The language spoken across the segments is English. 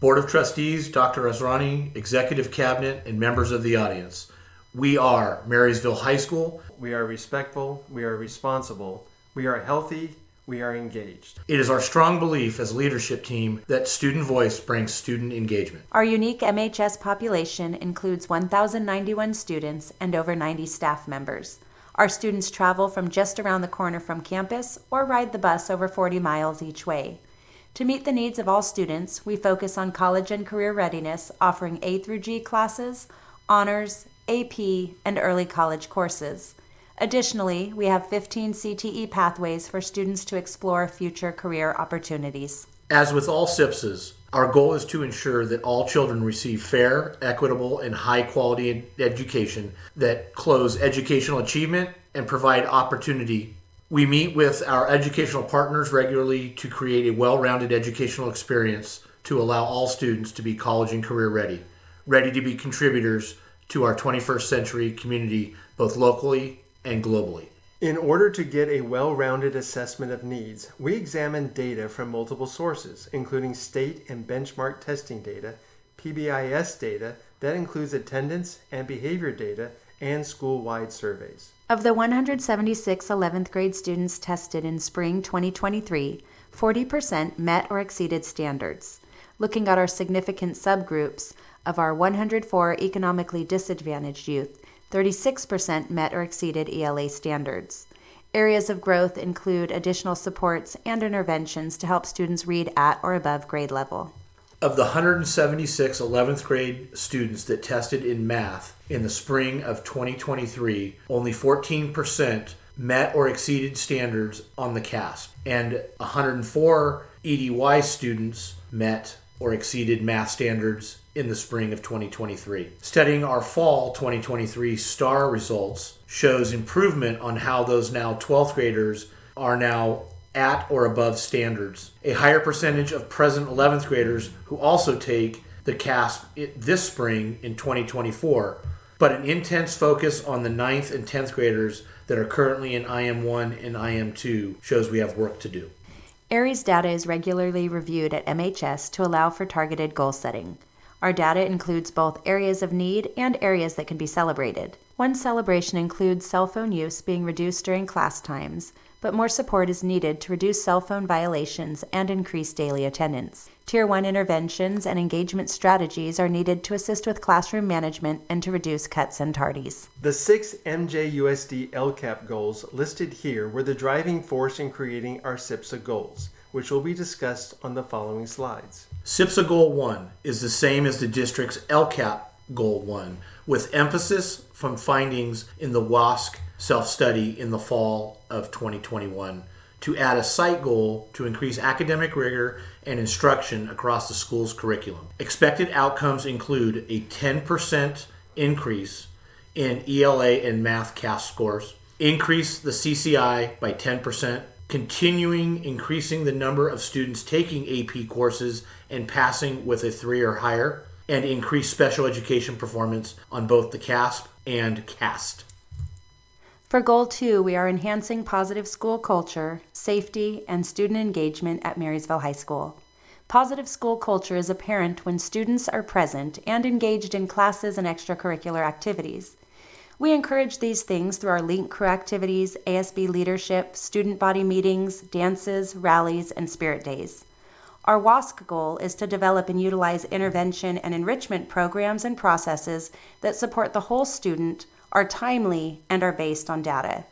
Board of Trustees, Dr. Asrani, Executive Cabinet, and members of the audience. We are Marysville High School. We are respectful, we are responsible, we are healthy, we are engaged. It is our strong belief as a leadership team that student voice brings student engagement. Our unique MHS population includes 1,091 students and over 90 staff members. Our students travel from just around the corner from campus or ride the bus over 40 miles each way. To meet the needs of all students, we focus on college and career readiness, offering A through G classes, honors, AP, and early college courses. Additionally, we have 15 CTE pathways for students to explore future career opportunities. As with all SIPSs, our goal is to ensure that all children receive fair, equitable, and high-quality education that close educational achievement and provide opportunity. We meet with our educational partners regularly to create a well-rounded educational experience to allow all students to be college and career ready to be contributors to our 21st century community, both locally and globally. In order to get a well-rounded assessment of needs, we examine data from multiple sources, including state and benchmark testing data, PBIS data that includes attendance and behavior data, and school-wide surveys. Of the 176 11th grade students tested in spring 2023, 40% met or exceeded standards. Looking at our significant subgroups of our 104 economically disadvantaged youth, 36% met or exceeded ELA standards. Areas of growth include additional supports and interventions to help students read at or above grade level. Of the 176 11th grade students that tested in math in the spring of 2023, only 14% met or exceeded standards on the CASP, and 104 EDY students met or exceeded math standards in the spring of 2023. Studying our fall 2023 STAR results shows improvement on how those now 12th graders are now at or above standards. A higher percentage of present 11th graders who also take the CASP this spring in 2024, but an intense focus on the 9th and 10th graders that are currently in IM1 and IM2 shows we have work to do. ARIES data is regularly reviewed at MHS to allow for targeted goal setting. Our data includes both areas of need and areas that can be celebrated. One celebration includes cell phone use being reduced during class times, but more support is needed to reduce cell phone violations and increase daily attendance. Tier 1 interventions and engagement strategies are needed to assist with classroom management and to reduce cuts and tardies. The 6 MJUSD LCAP goals listed here were the driving force in creating our SIPSA goals, which will be discussed on the following slides. SIPSA Goal 1 is the same as the district's LCAP Goal 1, with emphasis from findings in the WASC self-study in the fall of 2021 to add a site goal to increase academic rigor and instruction across the school's curriculum. Expected outcomes include a 10% increase in ELA and math CASP scores, increase the CCI by 10%, continuing increasing the number of students taking AP courses and passing with a 3 or higher, and increase special education performance on both the CASP and CAST. For Goal 2, we are enhancing positive school culture, safety, and student engagement at Marysville High School. Positive school culture is apparent when students are present and engaged in classes and extracurricular activities. We encourage these things through our Link Crew activities, ASB leadership, student body meetings, dances, rallies, and spirit days. Our WASC goal is to develop and utilize intervention and enrichment programs and processes that support the whole student, are timely, and are based on data.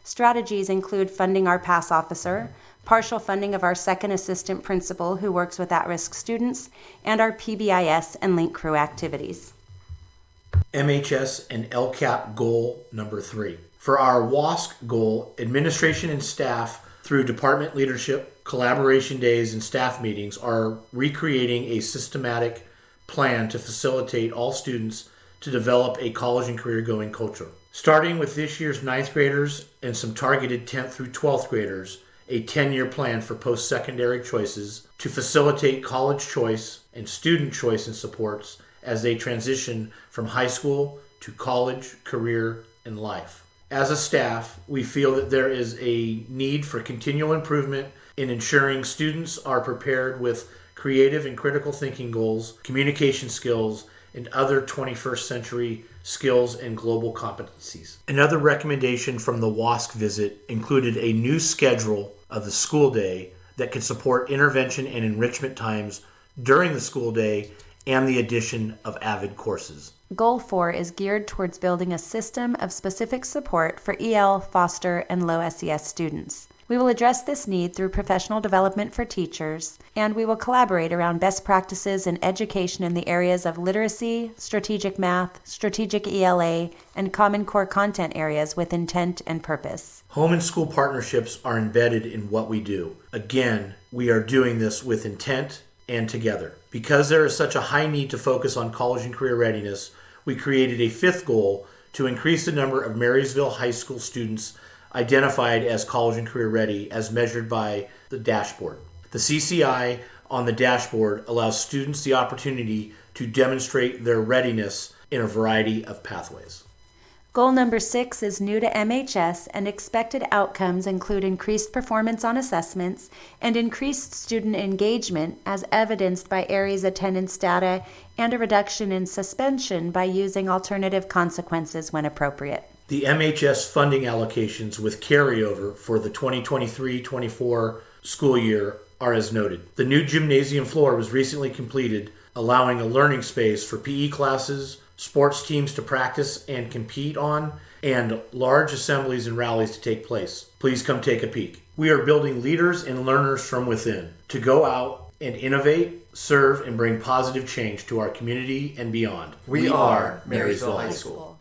Strategies include funding our PASS officer, partial funding of our second assistant principal who works with at-risk students, and our PBIS and Link Crew activities. MHS and LCAP Goal number 3. For our WASC goal, administration and staff through department leadership, collaboration days, and staff meetings are recreating a systematic plan to facilitate all students to develop a college and career going culture. Starting with this year's 9th graders and some targeted 10th through 12th graders, a 10-year plan for post-secondary choices to facilitate college choice and student choice and supports as they transition from high school to college, career, and life. As a staff, we feel that there is a need for continual improvement in ensuring students are prepared with creative and critical thinking goals, communication skills, and other 21st century skills and global competencies. Another recommendation from the WASC visit included a new schedule of the school day that can support intervention and enrichment times during the school day and the addition of AVID courses. Goal 4 is geared towards building a system of specific support for EL, foster, and low SES students. We will address this need through professional development for teachers, and we will collaborate around best practices in education in the areas of literacy, strategic math, strategic ELA, and Common Core content areas with intent and purpose. Home and school partnerships are embedded in what we do. Again, we are doing this with intent and together. Because there is such a high need to focus on college and career readiness, we created a fifth goal to increase the number of Marysville High School students identified as college and career ready as measured by the dashboard. The CCI on the dashboard allows students the opportunity to demonstrate their readiness in a variety of pathways. Goal number 6 is new to MHS, and expected outcomes include increased performance on assessments and increased student engagement as evidenced by Aries attendance data and a reduction in suspension by using alternative consequences when appropriate. The MHS funding allocations with carryover for the 2023-24 school year are as noted. The new gymnasium floor was recently completed, allowing a learning space for PE classes, sports teams to practice and compete on, and large assemblies and rallies to take place. Please come take a peek. We are building leaders and learners from within to go out and innovate, serve, and bring positive change to our community and beyond. We are Marysville High School.